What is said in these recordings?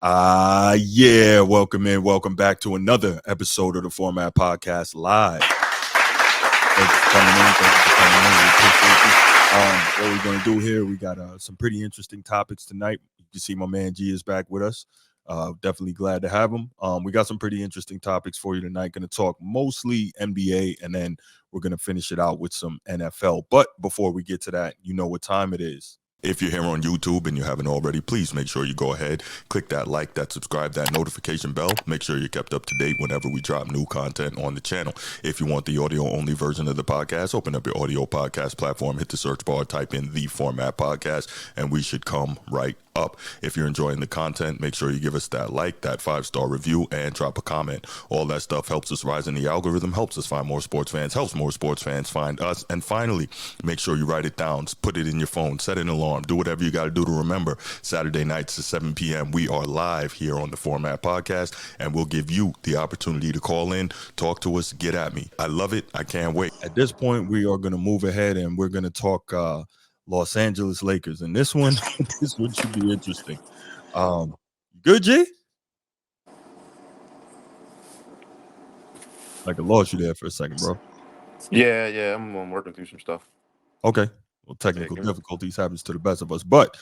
Yeah, welcome back to another episode of the Format Podcast live. Thank you for coming in. Thank you for coming in. We appreciate you. What we're gonna do here, we got some pretty interesting topics tonight. You can see my man G is back with us. Definitely glad to have him. We got some pretty interesting topics for you tonight. Going to talk mostly NBA, and then we're going to finish it out with some NFL. But before we get to that, you know what time it is. If you're here on YouTube and you haven't already, please make sure you go ahead, click that like, that subscribe, that notification bell. Make sure you're kept up to date whenever we drop new content on the channel. If you want the audio-only version of the podcast, open up your audio podcast platform, hit the search bar, type in The Format Podcast, and we should come right up. If you're enjoying the content, make sure you give us that like, that 5-star review, and drop a comment. All that stuff helps us rise in the algorithm, helps us find more sports fans, helps more sports fans find us. And finally, make sure you write it down, put it in your phone, set an alarm, do whatever you got to do to remember. Saturday nights at 7 p.m. we are live here on the Format Podcast, and we'll give you the opportunity to call in, talk to us, get at me. I love it. I can't wait. At this point, we are going to move ahead and we're going to talk Los Angeles Lakers, and this one should be interesting. Good, G? Like I lost you there for a second, bro. Yeah, I'm working through some stuff. Okay. Well, technical difficulties happens to the best of us, but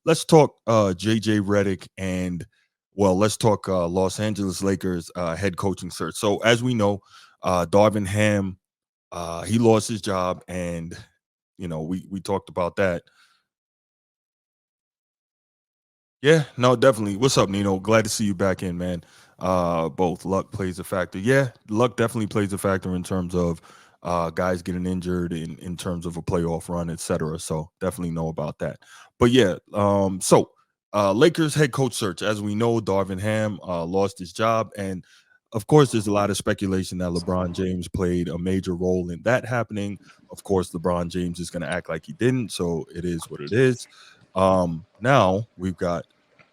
let's talk JJ Redick and let's talk Los Angeles Lakers head coaching search. So as we know, Darvin Ham, he lost his job, and we talked about that. Yeah, no, definitely. What's up, Nino? Glad to see you back in, man. Both luck plays a factor. Yeah, luck definitely plays a factor in terms of guys getting injured in terms of a playoff run, etc. So definitely know about that. But yeah, Lakers head coach search. As we know, Darvin Ham lost his job, and of course, there's a lot of speculation that LeBron James played a major role in that happening. Of course, LeBron James is going to act like he didn't, so it is what it is. Now we've got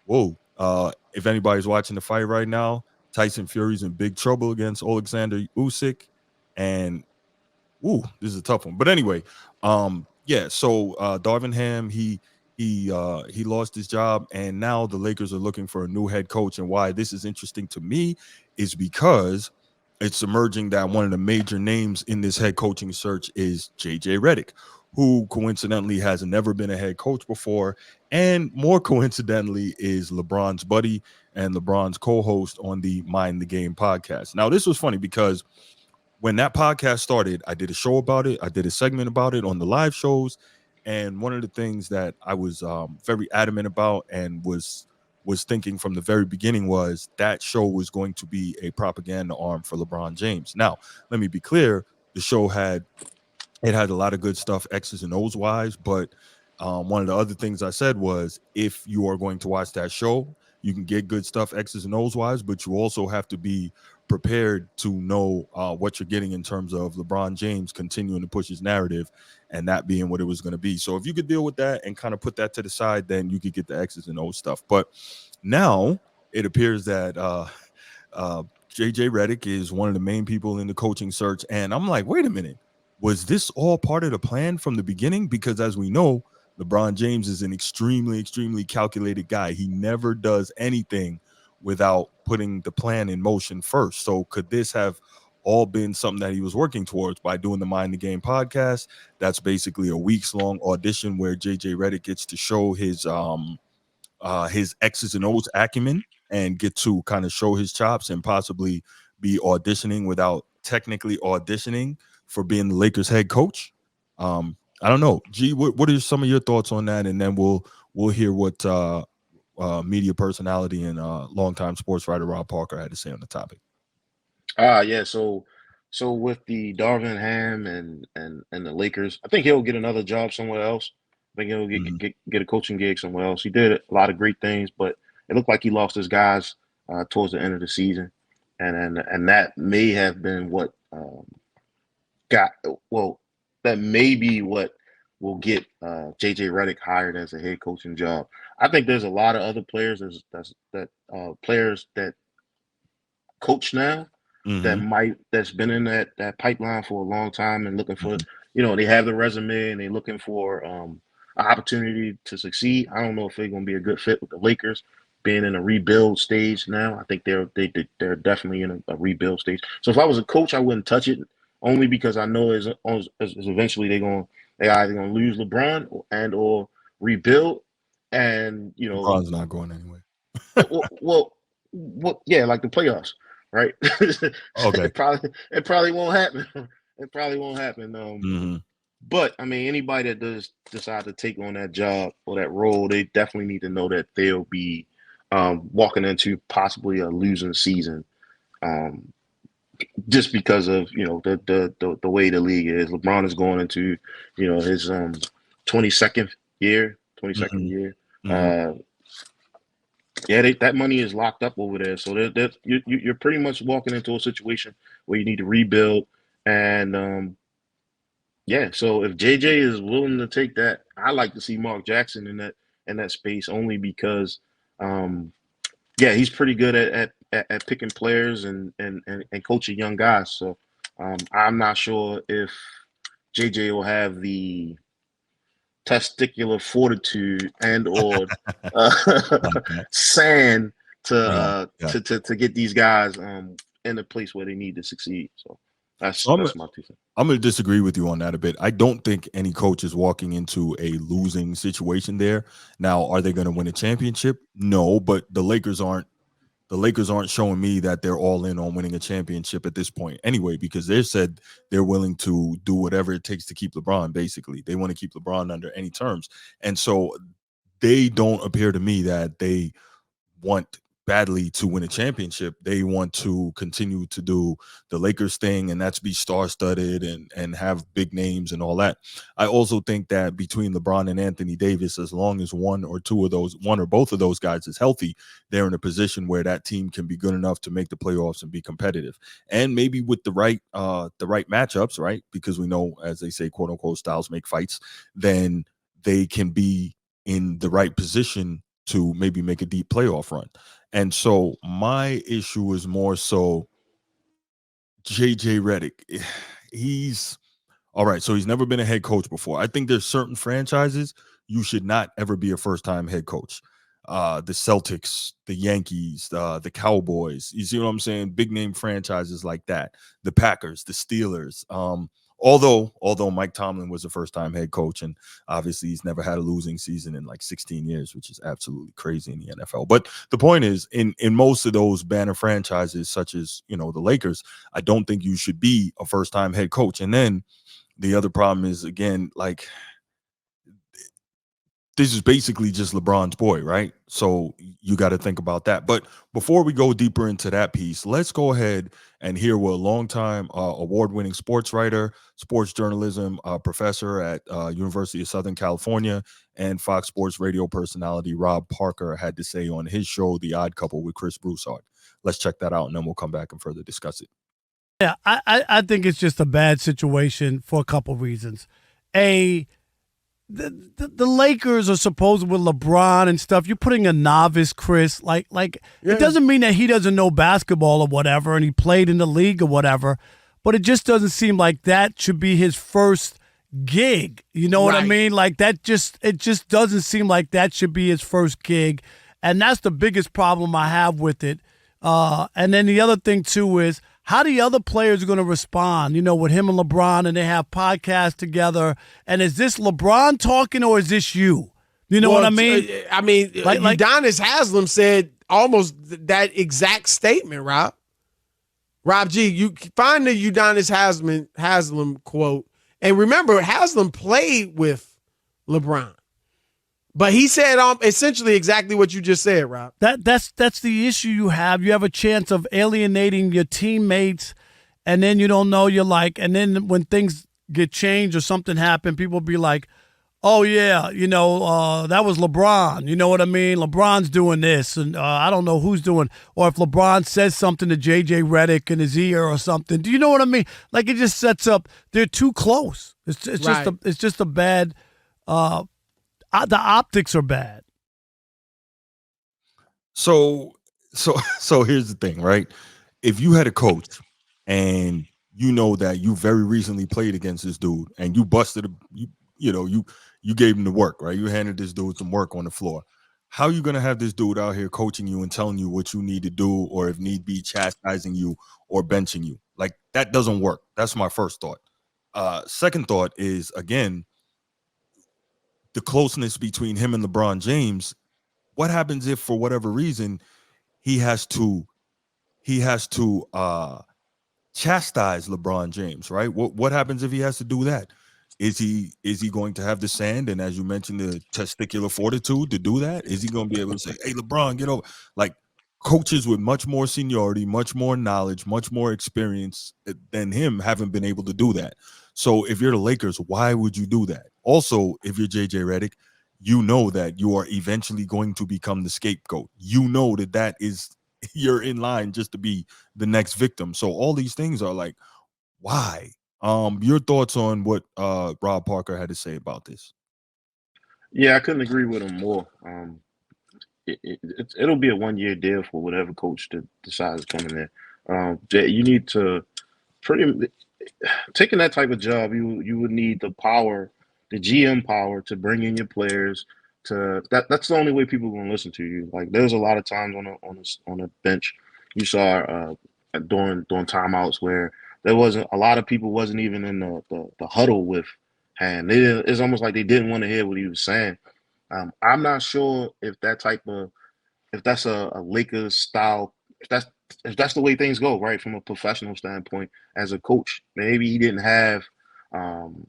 if anybody's watching the fight right now, Tyson Fury's in big trouble against Alexander Usyk, and this is a tough one. But anyway, so Darvin Ham, he lost his job, and now the Lakers are looking for a new head coach. And why this is interesting to me is because it's emerging that one of the major names in this head coaching search is JJ Redick, who coincidentally has never been a head coach before, and more coincidentally is LeBron's buddy and LeBron's co-host on the Mind the Game podcast. Now, this was funny because when that podcast started, I did a show about it. I did a segment about it on the live shows. And one of the things that I was very adamant about and was thinking from the very beginning was that show was going to be a propaganda arm for LeBron James. Now, let me be clear. The show had a lot of good stuff, X's and O's wise. But one of the other things I said was, if you are going to watch that show, you can get good stuff, X's and O's wise, but you also have to be prepared to know what you're getting in terms of LeBron James continuing to push his narrative and that being what it was going to be. So if you could deal with that and kind of put that to the side, then you could get the X's and O's stuff. But now it appears that JJ Redick is one of the main people in the coaching search. And I'm like, wait a minute. Was this all part of the plan from the beginning? Because as we know, LeBron James is an extremely, extremely calculated guy. He never does anything without putting the plan in motion first. So could this have all been something that he was working towards by doing the Mind the Game podcast? That's basically a weeks-long audition where JJ Redick gets to show his X's and O's acumen and get to kind of show his chops and possibly be auditioning without technically auditioning for being the Lakers head coach. I don't know. G, what are some of your thoughts on that? And then we'll hear what media personality and longtime sports writer Rob Parker had to say on the topic. Yeah. So with the Darvin Ham and the Lakers, I think he'll get another job somewhere else. I think he'll get a coaching gig somewhere else. He did a lot of great things, but it looked like he lost his guys towards the end of the season, and that may have been what that may be what will get JJ Redick hired as a head coaching job. I think there's a lot of other players players that coach now that's been in that pipeline for a long time and looking for they have the resume and they're looking for an opportunity to succeed. I don't know if they're going to be a good fit with the Lakers. being in a rebuild stage now. I think they're definitely in a rebuild stage. So if I was a coach, I wouldn't touch it only because I know is eventually they either gonna lose LeBron and or rebuild, and LeBron's not going anywhere. yeah, like the playoffs, right? Okay. It probably won't happen. It probably won't happen. Hmm. But I mean, anybody that does decide to take on that job or that role, they definitely need to know that they'll be walking into possibly a losing season, um, just because of the way the league is. LeBron is going into his 22nd year, 22nd Hmm. year. Hmm. Uh, yeah, that money is locked up over there, so you're pretty much walking into a situation where you need to rebuild, and yeah. So if JJ is willing to take that, I like to see Mark Jackson in that space only because, um, yeah, he's pretty good at picking players and coaching young guys. So I'm not sure if JJ will have the testicular fortitude and or Like that. sand Yeah. Yeah. to get these guys in a place where they need to succeed. So So that's my 2 cents. I'm going to disagree with you on that a bit. I don't think any coach is walking into a losing situation there. Now, are they going to win a championship? No, but the Lakers aren't showing me that they're all in on winning a championship at this point anyway, because they said they're willing to do whatever it takes to keep LeBron. Basically, they want to keep LeBron under any terms, and so they don't appear to me that they want badly to win a championship. They want to continue to do the Lakers thing, and that's be star studded and have big names and all that. I also think that between LeBron and Anthony Davis, as long as one or both of those guys is healthy, they're in a position where that team can be good enough to make the playoffs and be competitive. And maybe with the right matchups, right? Because we know, as they say, quote unquote, styles make fights, then they can be in the right position to maybe make a deep playoff run. And so my issue is more so JJ Redick. He's all right. So he's never been a head coach before. I think there's certain franchises you should not ever be a first time head coach. The Celtics, the Yankees, the Cowboys. You see what I'm saying? Big name franchises like that. The Packers, the Steelers. Although Mike Tomlin was a first time head coach, and obviously he's never had a losing season in like 16 years, which is absolutely crazy in the NFL. But the point is, in most of those banner franchises, such as the Lakers, I don't think you should be a first time head coach. And then the other problem is, again, like, this is basically just LeBron's boy, right? So you got to think about that. But before we go deeper into that piece, let's go ahead and hear what a longtime award-winning sports writer, sports journalism professor at University of Southern California, and Fox Sports radio personality Rob Parker had to say on his show, The Odd Couple with Chris Broussard. Let's check that out, and then we'll come back and further discuss it. Yeah, I think it's just a bad situation for a couple reasons. A the Lakers are supposed with LeBron and stuff. You're putting a novice, Chris. It doesn't mean that he doesn't know basketball or whatever, and he played in the league or whatever. But it just doesn't seem like that should be his first gig. You know what I mean? Like it just doesn't seem like that should be his first gig, and that's the biggest problem I have with it. And then the other thing too is, how the other players are going to respond, with him and LeBron, and they have podcasts together. And is this LeBron talking, or is this you? You know what I mean? Udonis Haslam said almost that exact statement, Rob. Rob G, you find the Udonis Haslam quote. And remember, Haslam played with LeBron. But he said essentially exactly what you just said, Rob. That's the issue you have. You have a chance of alienating your teammates, and then you don't know. You're like, and then when things get changed or something happen, people be like, "Oh yeah, that was LeBron." You know what I mean? LeBron's doing this, and I don't know who's doing. Or if LeBron says something to JJ Redick in his ear or something, do you know what I mean? Like, it just sets up. They're too close. It's just a bad. The optics are bad. So here's the thing, right? If you had a coach and you know that you very recently played against this dude and you busted you gave him the work, right? You handed this dude some work on the floor. how are you going to have this dude out here coaching you and telling you what you need to do, or if need be, chastising you or benching you? Like, that doesn't work. That's my first thought. Second thought is, again, the closeness between him and LeBron James. What happens if, for whatever reason, he has to he has to chastise LeBron James, right? What happens if he has to do that? Is he going to have the sand and, as you mentioned, the testicular fortitude to do that? Is he going to be able to say, "Hey, LeBron, get over"? Like, coaches with much more seniority, much more knowledge, much more experience than him haven't been able to do that. So if you're the Lakers, why would you do that? Also, if you're JJ Redick, you know that you are eventually going to become the scapegoat. You know that is you're in line just to be the next victim. So all these things are like, why? Your thoughts on what Rob Parker had to say about this? Yeah, I couldn't agree with him more. It'll be a 1 year deal for whatever coach that decides to come in there. You need to pretty taking that type of job. You would need the power, the GM power, to bring in your players. That's the only way people are going to listen to you. Like, there's a lot of times on a bench you saw during timeouts where there wasn't a lot of people wasn't even in the huddle with hand. It's almost like they didn't want to hear what he was saying. I'm not sure if that's a Lakers style, if that's if that's the way things go, right, from a professional standpoint. As a coach, maybe he didn't have um,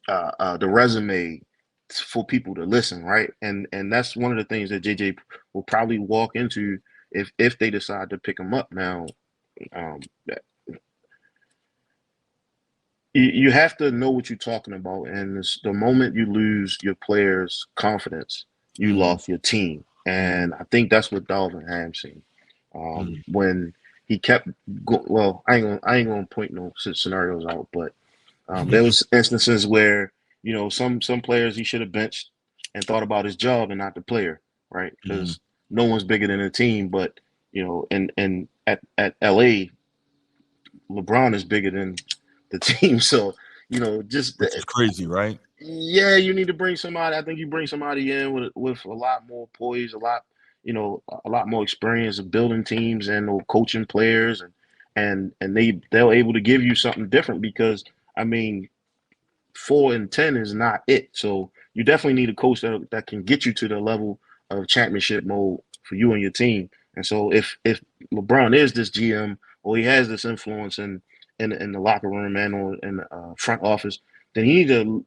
the resume for people to listen, right, and that's one of the things that JJ will probably walk into if they decide to pick him up now. Um, you have to know what you're talking about, and the moment you lose your players' confidence, you Mm-hmm. lost your team, Mm-hmm. and I think that's what Dalvin Ham seen Mm-hmm. when he kept well. I ain't gonna point no scenarios out, but there was instances where some players he should have benched and thought about his job and not the player, right? Mm-hmm. Because no one's bigger than a team, but and at LA, LeBron is bigger than the team. So, just Which is crazy, right? yeah, you need to bring somebody. I think you bring somebody in with a lot more poise, a lot more experience of building teams and or coaching players, and they're able to give you something different because I mean 4-10 is not it. So you definitely need a coach that can get you to the level of championship mode for you and your team. And so if LeBron is this GM or he has this influence in the locker room and or in the front office, then he need to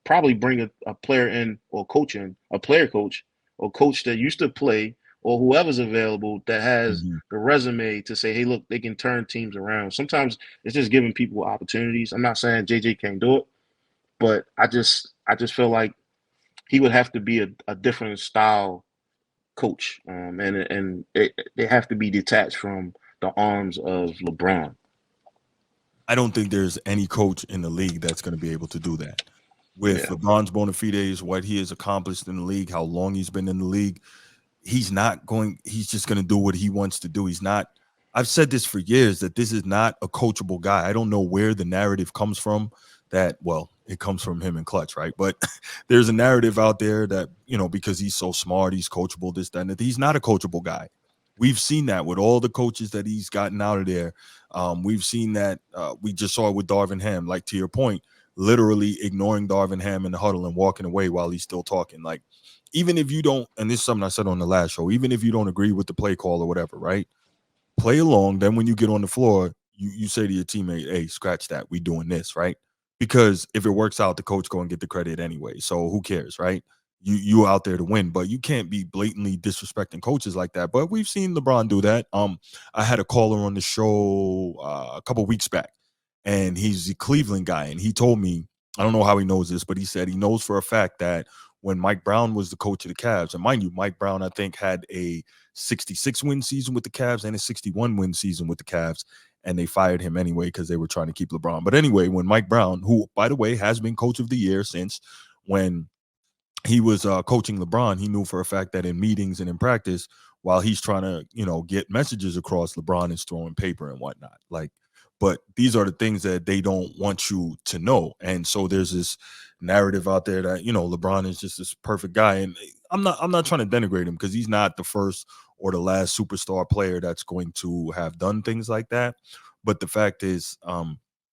probably bring a player in or coach in a player coach or coach that used to play or whoever's available that has Mm-hmm. the resume to say, hey, look, they can turn teams around. Sometimes it's just giving people opportunities. I'm not saying JJ can't do it, but I just feel like he would have to be a different style coach, and they have to be detached from the arms of LeBron. I don't think there's any coach in the league that's going to be able to do that. With Yeah, LeBron's bona fides, what he has accomplished in the league, how long he's been in the league, he's just going to do what he wants to do. He's not, I've said this for years, that this is not a coachable guy. I don't know where the narrative comes from that, well, it comes from him and Clutch, right? But there's a narrative out there that, because he's so smart, he's coachable, this, that, and that. He's not a coachable guy. We've seen that with all the coaches that he's gotten out of there. We've seen that. We just saw it with Darvin Ham, like, to your point, literally ignoring Darvin Ham in the huddle and walking away while he's still talking. Like, even if you don't, and this is something I said on the last show, even if you don't agree with the play call or whatever, right? Play along. Then when you get on the floor, you say to your teammate, hey, scratch that. We doing this, right? Because if it works out, the coach go and get the credit anyway. So who cares, right? You out there to win, but you can't be blatantly disrespecting coaches like that. But we've seen LeBron do that. I had a caller on the show a couple weeks back, and he's a Cleveland guy, and he told me, I don't know how he knows this, but he said he knows for a fact that when Mike Brown was the coach of the Cavs, and mind you, Mike Brown, I think, had a 66 win season with the Cavs and a 61 win season with the Cavs, and they fired him anyway because they were trying to keep LeBron. But anyway, when Mike Brown, who, by the way, has been coach of the year since when he was coaching LeBron, he knew for a fact that in meetings and in practice, while he's trying to, get messages across, LeBron is throwing paper and whatnot. Like, but these are the things that they don't want you to know. And so there's this narrative out there that, LeBron is just this perfect guy. And I'm not trying to denigrate him because he's not the first or the last superstar player that's going to have done things like that. But the fact is,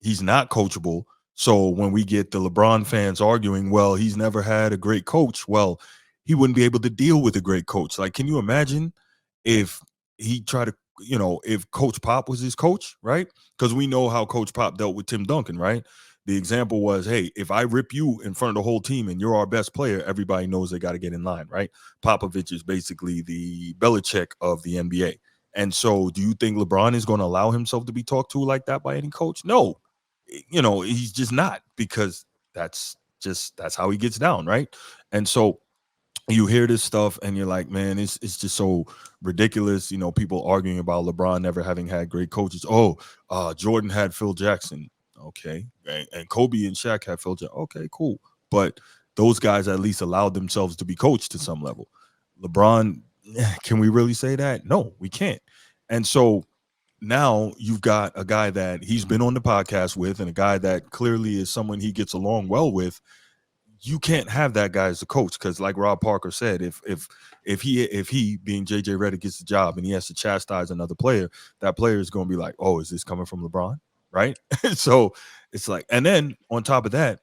he's not coachable. So when we get the LeBron fans arguing, well, he's never had a great coach. Well, he wouldn't be able to deal with a great coach. Like, can you imagine if he tried to, if Coach Pop was his coach, right? Because we know how Coach Pop dealt with Tim Duncan, right? The example was, hey, if I rip you in front of the whole team and you're our best player, everybody knows they got to get in line, right? Popovich is basically the Belichick of the NBA. And so, do you think LeBron is going to allow himself to be talked to like that by any coach? No, he's just not, because that's how he gets down, right? And so you hear this stuff and you're like, man, it's just so ridiculous. People arguing about LeBron never having had great coaches. Oh, Jordan had Phil Jackson. Okay. And Kobe and Shaq had Phil Jackson. Okay, cool. But those guys at least allowed themselves to be coached to some level. LeBron, can we really say that? No, we can't. And so now you've got a guy that he's been on the podcast with, and a guy that clearly is someone he gets along well with. You can't have that guy as a coach, because like Rob Parker said, if he being JJ Redick gets the job and he has to chastise another player, that player is going to be like, oh, is this coming from LeBron? Right? So it's like, and then on top of that,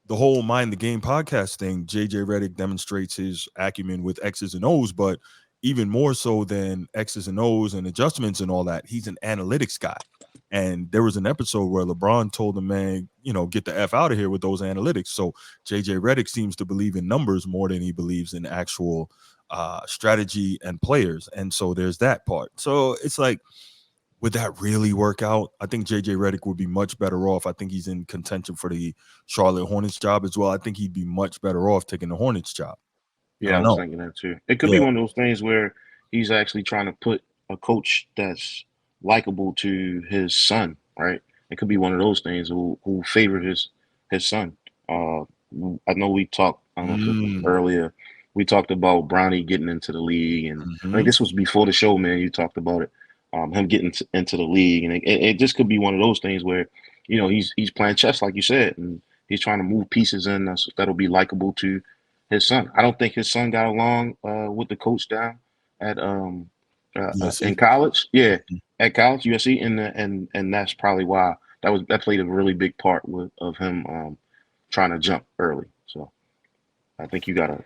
the whole Mind the Game podcast thing, JJ Redick demonstrates his acumen with X's and O's, but even more so than X's and O's and adjustments and all that, he's an analytics guy. And there was an episode where LeBron told him, man, get the F out of here with those analytics. So JJ Redick seems to believe in numbers more than he believes in actual strategy and players. And so there's that part. So it's like, would that really work out? I think JJ Redick would be much better off. I think he's in contention for the Charlotte Hornets job as well. I think he'd be much better off taking the Hornets job. I Yeah, I don't was know. thinking that too. It could be Yeah. one of those things where he's actually trying to put a coach that's likable to his son, right? It could be one of those things who favor his son. I know we talked. I don't know if it was Mm, earlier. We talked about Bronny getting into the league, and I think mhm. this was before the show, man. You talked about it, him getting into the league, and it just could be one of those things where he's playing chess, like you said, and he's trying to move pieces in that'll be likable to his son. I don't think his son got along with the coach down at USC. in college. Yeah, Mhm. at college, USC, and that's probably why that played a really big part of him trying to jump early. So I think you gotta.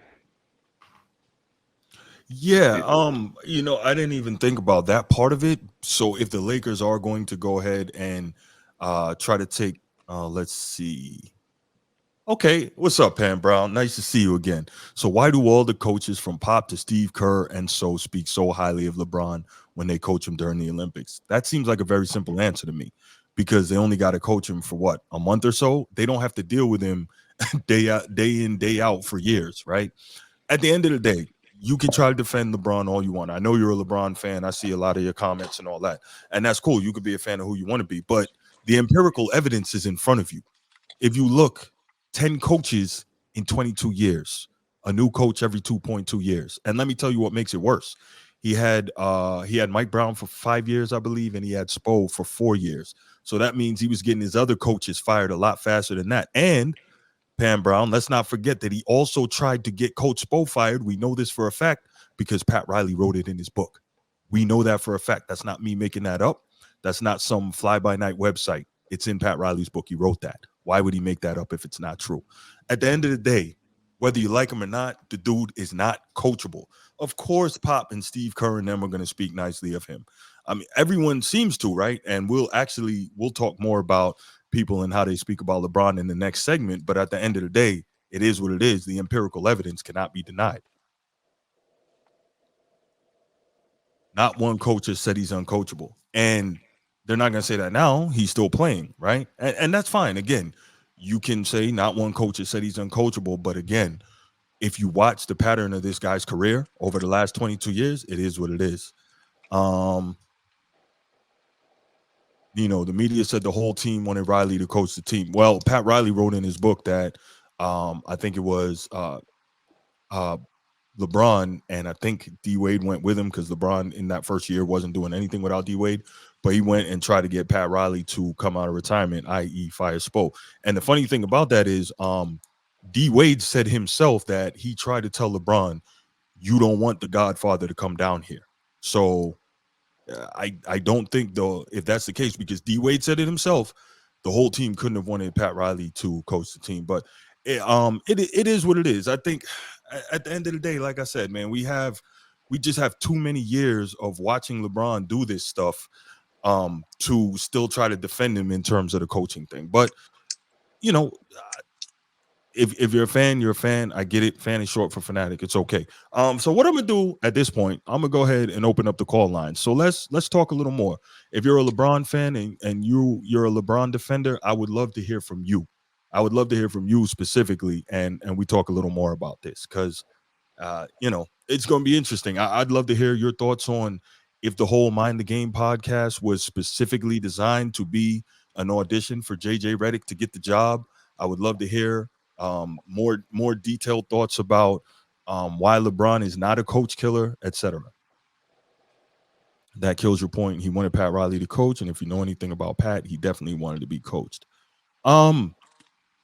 Yeah, I didn't even think about that part of it. So if the Lakers are going to go ahead and try to take let's see. Okay, what's up, Pam Brown? Nice to see you again. So, why do all the coaches from Pop to Steve Kerr and so speak so highly of LeBron when they coach him during the Olympics? That seems like a very simple answer to me, because they only got to coach him for what, a month or so? They don't have to deal with him day out, day in, day out for years, right? At the end of the day, you can try to defend LeBron all you want. I know you're a LeBron fan. I see a lot of your comments and all that, and that's cool. You could be a fan of who you want to be, but the empirical evidence is in front of you. If you look, 10 coaches in 22 years, a new coach every 2.2 years. And let me tell you what makes it worse. He had Mike Brown for 5 years, I believe, and he had Spo for 4 years. So that means he was getting his other coaches fired a lot faster than that. And Pam Brown, let's not forget that he also tried to get Coach Spo fired. We know this for a fact because Pat Riley wrote it in his book. We know that for a fact. That's not me making that up. That's not some fly-by-night website. It's in Pat Riley's book. He wrote that. Why would he make that up if it's not true? At the end of the day, whether you like him or not, the dude is not coachable. Of course, Pop and Steve Kerr and them are going to speak nicely of him. I mean, everyone seems to, right? And we'll talk more about people and how they speak about LeBron in the next segment. But at the end of the day, it is what it is. The empirical evidence cannot be denied. Not one coach has said he's uncoachable. And they're not going to say that now. He's still playing, right? And that's fine. Again, you can say not one coach has said he's uncoachable. But again, if you watch the pattern of this guy's career over the last 22 years, it is what it is. Um, the media said the whole team wanted Riley to coach the team. Well, Pat Riley wrote in his book that I think it was uh, LeBron, and I think D Wade went with him because LeBron in that first year wasn't doing anything without D Wade, but he went and tried to get Pat Riley to come out of retirement, i.e., fire Spo. And the funny thing about that is, D Wade said himself that he tried to tell LeBron, you don't want the Godfather to come down here. So I don't think though if that's the case, because D Wade said it himself, the whole team couldn't have wanted Pat Riley to coach the team. But it is what it is. I think at the end of the day, like I said, man, we just have too many years of watching LeBron do this stuff to still try to defend him in terms of the coaching thing. But you know, if you're a fan, you're a fan. I get it. Fan is short for fanatic. It's okay. So what I'm gonna do at this point, I'm gonna go ahead and open up the call line. So let's talk a little more. If you're a LeBron fan and you're a LeBron defender, I would love to hear from you. I would love to hear from you specifically, and we talk a little more about this because it's going to be interesting. I'd love to hear your thoughts on if the whole Mind the Game podcast was specifically designed to be an audition for JJ Redick to get the job. I would love to hear more detailed thoughts about why LeBron is not a coach killer, etc. That kills your point. He wanted Pat Riley to coach, and if you know anything about Pat, he definitely wanted to be coached.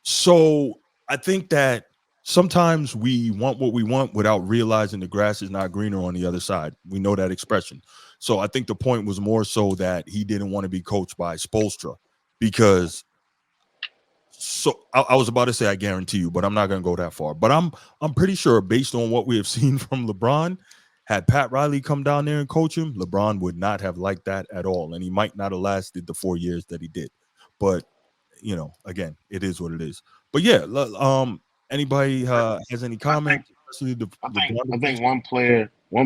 So I think that sometimes we want what we want without realizing the grass is not greener on the other side. We know that expression. So I think the point was more so that he didn't want to be coached by Spoelstra because I was about to say I guarantee you, but I'm not going to go that far. But I'm pretty sure based on what we have seen from LeBron, had Pat Riley come down there and coach him, LeBron would not have liked that at all. And he might not have lasted the 4 years that he did. But again, it is what it is. But yeah, anybody has any I think comments, especially the I think one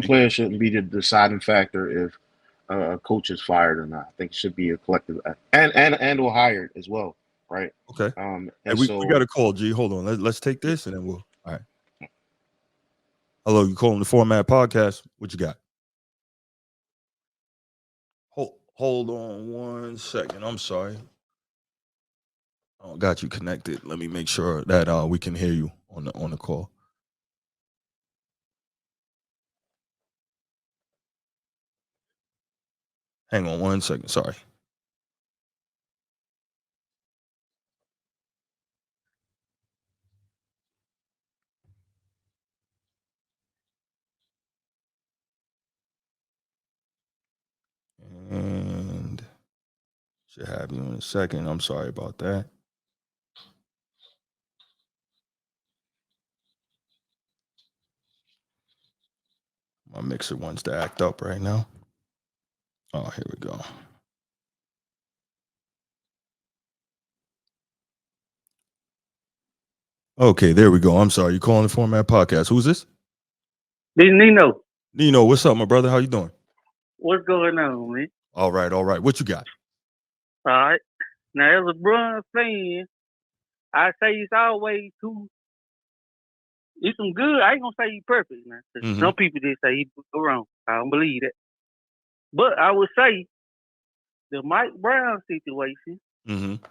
player shouldn't be the deciding factor if a coach is fired or not. I think it should be a collective and or hired as well, right? Okay. Hey, And we so got a call, G. Hold on. Let's take this and then we'll all right. Hello, you calling the Format Podcast? What you got? Hold on 1 second. I'm sorry. Oh, got you connected. Let me make sure that we can hear you on the call. Hang on 1 second. Sorry. And should have you in a second. I'm sorry about that. My mixer wants to act up right now. Oh, here we go. Okay, there we go. I'm sorry. You calling the Format Podcast. Who's this? This is Nino. Nino, what's up, my brother? How you doing? What's going on, man? All right. What you got? All right. Now, as a Bruins fan, I say it's always it's some good. I ain't gonna say he's perfect, man. Mhm. Some people did say he go wrong. I don't believe that. But I would say the Mike Brown situation,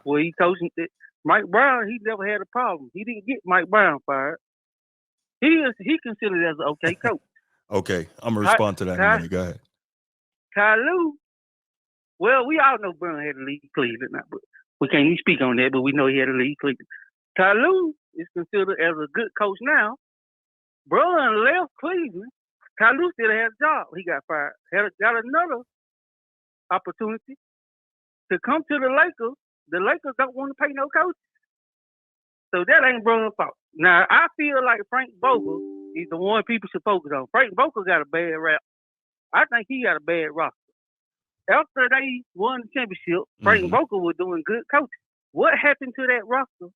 where he coaching it, Mike Brown, he never had a problem. He didn't get Mike Brown fired. He considered as an okay coach. Okay, I'm gonna respond to that in a minute. Go ahead. Ty Lue, well, we all know Brown had to leave Cleveland, but we can't even speak on that, but we know he had to leave Cleveland. Ty Lue is considered as a good coach now. Brown left Cleveland. Ty Lue still had a job. He got fired. Got another opportunity to come to the Lakers. The Lakers don't want to pay no coach. So that ain't Brown's fault. Now, I feel like Frank Vogel is the one people should focus on. Frank Vogel got a bad rap. I think he got a bad roster. After they won the championship, Frank Vogel was doing good coaching. What happened to that roster?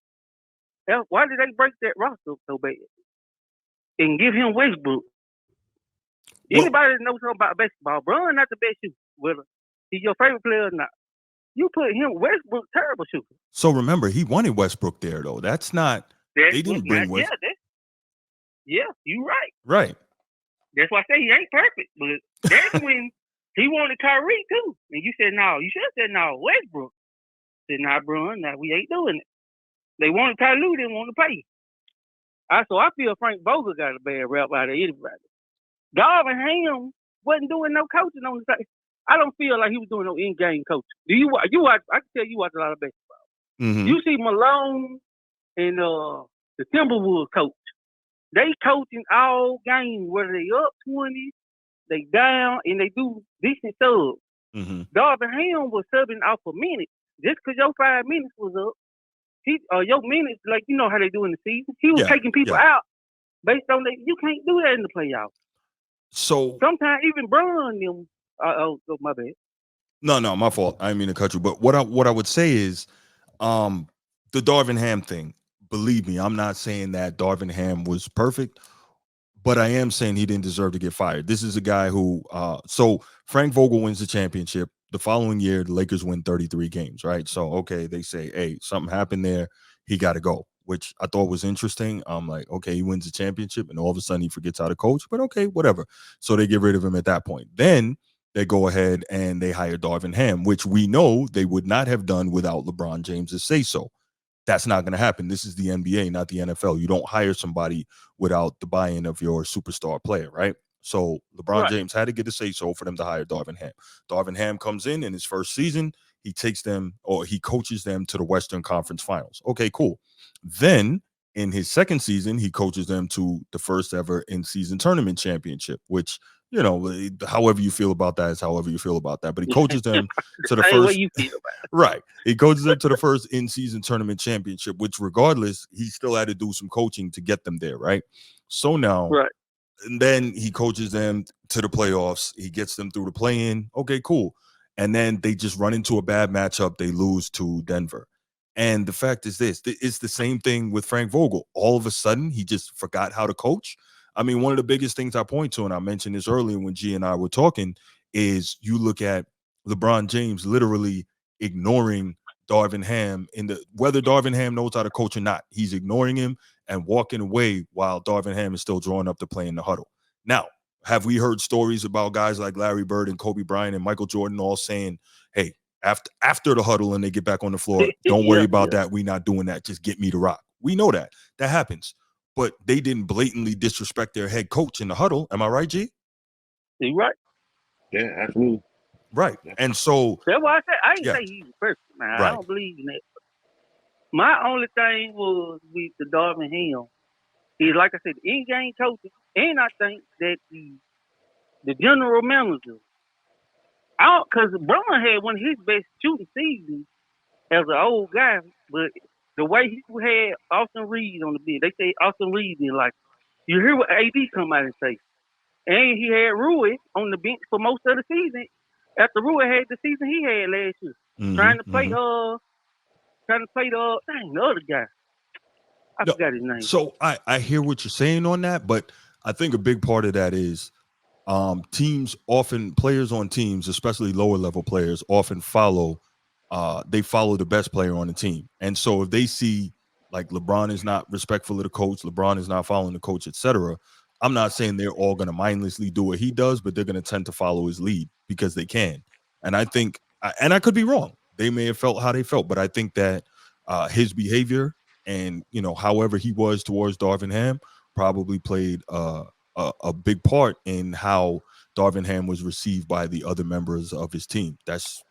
Why did they break that roster so bad? And give him Westbrook. Anybody that knows something about basketball, Bron not the best shooter. Whether he's your favorite player or not. You put him Westbrook, terrible shooter. So remember, he wanted Westbrook there, though. That's not. They didn't bring Westbrook. Yeah, you right. Right. That's why I say he ain't perfect. But that's when he wanted Kyrie too. And you said no. You should have said no. Westbrook. I said nah, Bron. Nah, we ain't doing it. They wanted Ty Lue, didn't want to pay. So I feel Frank Vogel got a bad rap out of anybody. Darvin Ham wasn't doing no coaching on the side. I don't feel like he was doing no in-game coaching. Do you watch? I can tell you watch a lot of baseball. You see Malone and the Timberwolves coach. They coaching all game, whether they up 20, they down, and they do decent subs. Mm-hmm. Darvin Ham was subbing off a minute. Just because your 5 minutes was up, your minutes, like you know how they do in the season, he was Yeah, taking people yeah. out based on that. You can't do that in the playoffs. So Sometimes even Braun them. Oh, my bad. no, my fault. I didn't mean to cut you. But what I would say is, um, the Darvin Ham thing. Believe me, I'm not saying that Darvin Ham was perfect, but I am saying he didn't deserve to get fired. This is a guy who, so Frank Vogel wins the championship. The following year, the Lakers win 33 games, right? So, okay, they say, hey, something happened there. He got to go, which I thought was interesting. I'm like, okay, he wins the championship, and all of a sudden he forgets how to coach, but okay, whatever. So they get rid of him at that point. Then they go ahead and they hire Darvin Ham, which we know they would not have done without LeBron James's say so. That's not going to happen. This is the NBA, not the NFL. You don't hire somebody without the buy-in of your superstar player, right? So LeBron Right. James had to get a say-so for them to hire Darvin Ham. Darvin Ham comes in his first season. He takes them, or he coaches them to the Western Conference Finals. Okay, cool. Then in his second season, he coaches them to the first ever in-season tournament championship, which, however you feel about that is however you feel about that. But he coaches them The to the same way first you feel about right. He coaches them to the first in-season tournament championship, which regardless, he still had to do some coaching to get them there, right? So it. now, Right. and then he coaches them to the playoffs. He gets them through the play-in. Okay, cool. And then they just run into a bad matchup. They lose to Denver. And the fact is this, it's the same thing with Frank Vogel. All of a sudden, he just forgot how to coach. I mean, one of the biggest things I point to, and I mentioned this earlier when G and I were talking, is you look at LeBron James literally ignoring Darvin Ham in the whether Darvin Ham knows how to coach or not. He's ignoring him and walking away while Darvin Ham is still drawing up the play in the huddle. Now, have we heard stories about guys like Larry Bird and Kobe Bryant and Michael Jordan all saying, "Hey, after the huddle and they get back on the floor, don't worry Yeah, about yeah. that. We not doing that. Just get me to rock." We know that happens, but they didn't blatantly disrespect their head coach in the huddle. Am I right, G? You right. Yeah, absolutely. Right. Yeah. And so, That's why I said I ain't yeah, say he was perfect. Now I right. don't believe in that. My only thing was with the Darvin Ham is like I said, in-game coaching, and I think that the general manager, because Braun had one of his best shooting seasons as an old guy, but the way he had Austin Reed on the bench, they say Austin Reed didn't like. You hear what AD come out and say, and he had Rui on the bench for most of the season. After Rui had the season he had last year, Mm-hmm, trying to play mm-hmm. the other guy. I No, forgot his name. so I hear what you're saying on that, but I think a big part of that is players on teams, especially lower level players, often follow the best player on the team. And so if they see like LeBron is not respectful of the coach, LeBron is not following the coach, etc. I'm not saying they're all going to mindlessly do what he does, but they're going to tend to follow his lead because they can. And I think, and I could be wrong. They may have felt how they felt, but I think that his behavior and however he was towards Darvin Ham probably played a big part in how Darvin Ham was received by the other members of his team. That's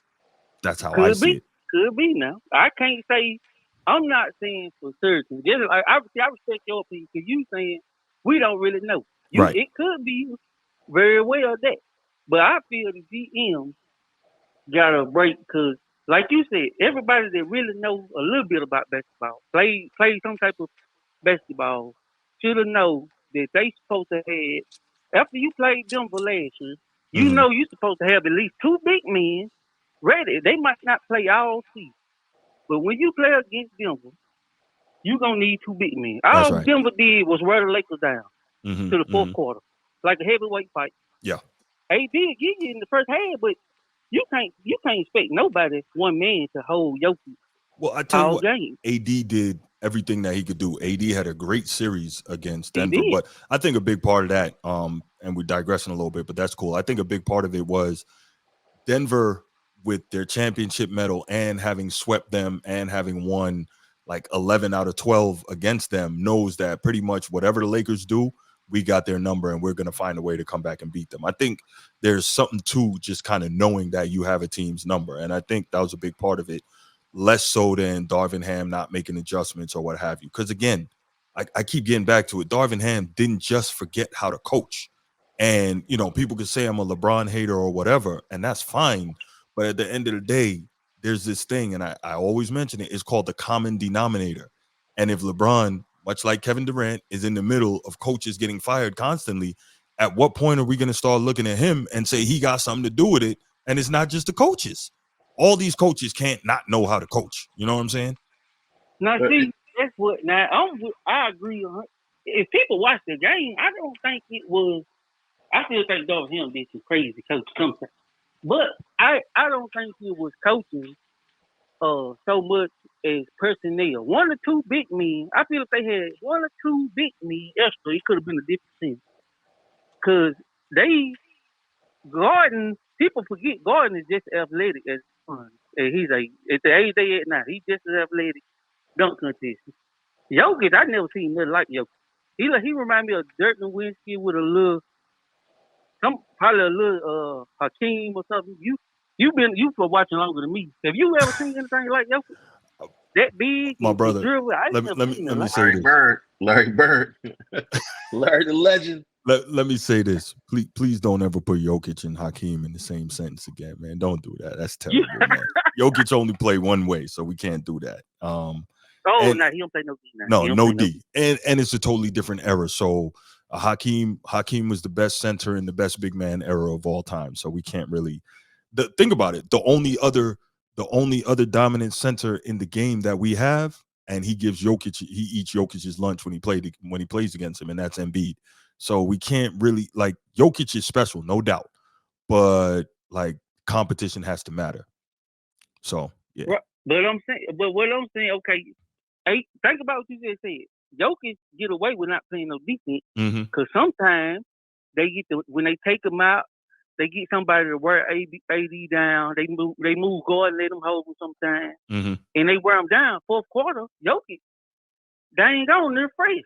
how I Could see be, it. could be. Now I can't say. I'm not saying for certain. Just like I respect your opinion because you saying we don't really know. Right. It could be very well that, but I feel the GM got a break because, like you said, everybody that really knows a little bit about basketball, play some type of basketball, should have know that they supposed to have. After you played Denver last year, you Mm-hmm. know you supposed to have at least two big men ready. They might not play all season, but when you play against Denver, you gonna need two big men. That's All right. Denver did was wear the Lakers down Mm-hmm. to the fourth Mm-hmm. quarter, like a heavyweight fight. Yeah. They did get you in the first half, but you can't expect nobody one man to hold Jokic Well, I tell you all what, game. AD did everything that he could do. AD had a great series against He Denver, did. but I think a big part of that, and we're digressing a little bit, but that's cool. I think a big part of it was Denver with their championship medal and having swept them and having won like 11 out of 12 against them knows that pretty much whatever the Lakers do, we got their number and we're going to find a way to come back and beat them. I think there's something to just kind of knowing that you have a team's number. And I think that was a big part of it, less so than Darvin Ham not making adjustments or what have you. Because again, I keep getting back to it. Darvin Ham didn't just forget how to coach. And, people could say I'm a LeBron hater or whatever, and that's fine. But at the end of the day, there's this thing, and I always mention it, it's called the common denominator. And if LeBron, much like Kevin Durant, is in the middle of coaches getting fired constantly, at what point are we going to start looking at him and say he got something to do with it? And it's not just the coaches. All these coaches can't not know how to coach. You know what I'm saying? Now, But see, that's what. Now, I agree. If people watch the game, I don't think it was. I still think Darvin Ham did some crazy coach sometimes, but I don't think it was coaching so much as personnel. One or two big men. I feel if they had one or two big men extra, it could have been a different thing. Because they Gordon, people forget Gordon is just athletic as fun. And he's at the age they at now, he's just as athletic dunk contest. Jokic, I never seen nothing like Jokic. He remind me of Dirk Nowitzki with probably a little Hakeem or something. You've been watching longer than me. Have you ever seen anything like Jokic? That big My and brother, dribble? I let me never let me seen let it me like say Larry this. Bird, Larry Bird, Larry the legend. Let me say this. Please don't ever put Jokic and Hakeem in the same sentence again, man. Don't do that. That's you. terrible, man. Jokic only play one way, so we can't do that. Oh, And no, he don't play no D now. no, He don't no play no D. D. And it's a totally different era. So Hakeem was the best center and the best big man era of all time. So we can't really think about it. The only other dominant center in the game that we have, and he eats Jokic's lunch when he plays against him, and that's Embiid. So we can't really like Jokic is special, no doubt. But like competition has to matter. So yeah. Right. But what I'm saying, okay, hey, think about what you just said. Jokic get away with not playing no defense Mm-hmm. because sometimes when they take him out, they get somebody to wear AD down. They move guard, let him hold him sometimes, Mm-hmm. and they wear him down. Fourth quarter, Jokic, they ain't on there fresh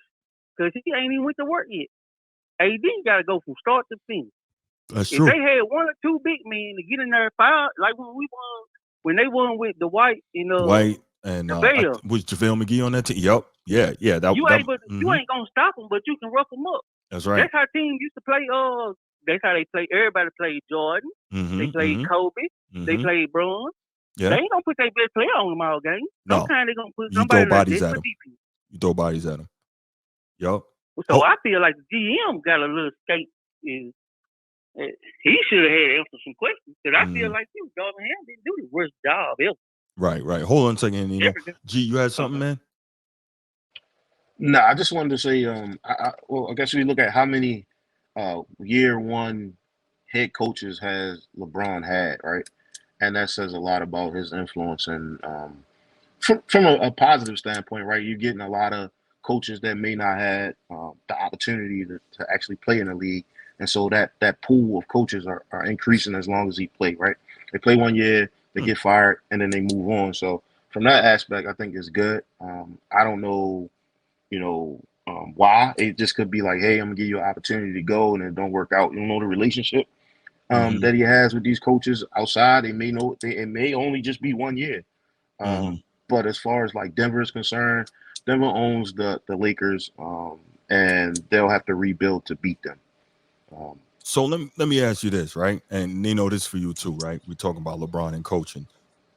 because he ain't even went to work yet. AD got to go from start to finish. That's If true. they had one or two big men to get in there, fire like when they won with the White and Dwight and Javale, was JaVale McGee on that team? Yep. Yeah. you ain't gonna stop them, but you can rough them up. That's right. That's how teams used to play. That's how they play. Everybody played Jordan. They played Kobe. They played Braun. Yeah. They ain't gonna put their best player on them all game. No. Sometimes they gonna put You somebody throw like bodies this at for them. defense. You throw bodies at them. Yup. So I feel like the GM got a little skate. He should have had to answer some questions because I feel like Darvin Ham didn't do the worst job ever. Right. Hold on a second, G, you had something, man? No, I just wanted to say, I guess we look at how many year one head coaches has LeBron had, right? And that says a lot about his influence. And from a positive standpoint, right, you're getting a lot of coaches that may not had the opportunity to actually play in the league. And so that pool of coaches are increasing as long as he play, right? They play 1 year, they get fired, and then they move on. So from that aspect, I think it's good. I don't know why. It just could be like, hey, I'm gonna give you an opportunity to go, and it don't work out. You don't know the relationship that he has with these coaches outside. They may know it may only just be 1 year. But as far as like Denver is concerned, Denver owns the Lakers, and they'll have to rebuild to beat them. So let me ask you this, right? And this for you too, right? We're talking about LeBron and coaching.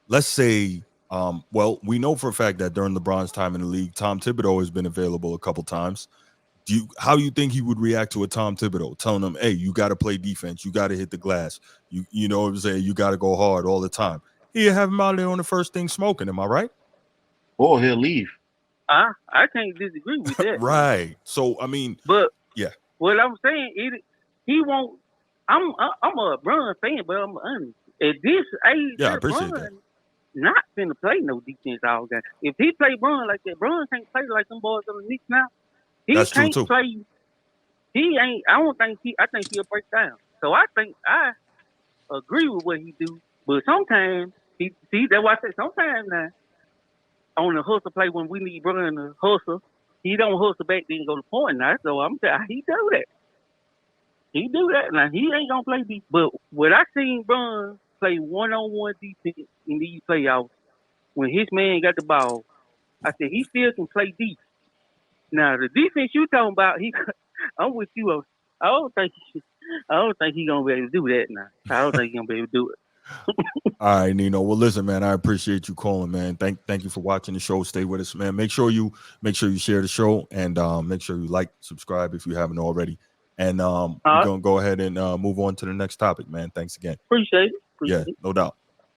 Let's say, we know for a fact that during LeBron's time in the league, Tom Thibodeau has been available a couple times. How do you think he would react to a Tom Thibodeau telling him, hey, you got to play defense, you got to hit the glass, you know what I'm saying, you got to go hard all the time? He'll have him out there on the first thing smoking, am I right? Or he'll leave. I can't disagree with that. Right. So I mean, but yeah, what I'm saying he won't. I'm a Bron fan, but I'm honest. At this age, I appreciate that. Not finna play no defense all game. If he play Bron like that, Bron can't play like them boys on the Knicks now. That's true too. Play. He ain't. I don't think I think he'll break down. So I think I agree with what he do. But sometimes that's why I say sometimes now on the hustle play when we need Bron to hustle, he don't hustle back then go to point now. So I'm saying he do that. He do that now. He ain't gonna play defense. But what I seen Bron play 1-on-1 defense in these playoffs when his man got the ball, I said he still can play defense. Now the defense you talking about, I'm with you. I don't think he gonna be able to do that now. I don't think he gonna be able to do it. All right, Nino. Well, listen, man, I appreciate you calling, man. Thank you for watching the show. Stay with us, man. Make sure you share the show and make sure you like, subscribe if you haven't already. And we're All right, gonna go ahead and move on to the next topic, man. Thanks again. appreciate it. Yeah, no doubt.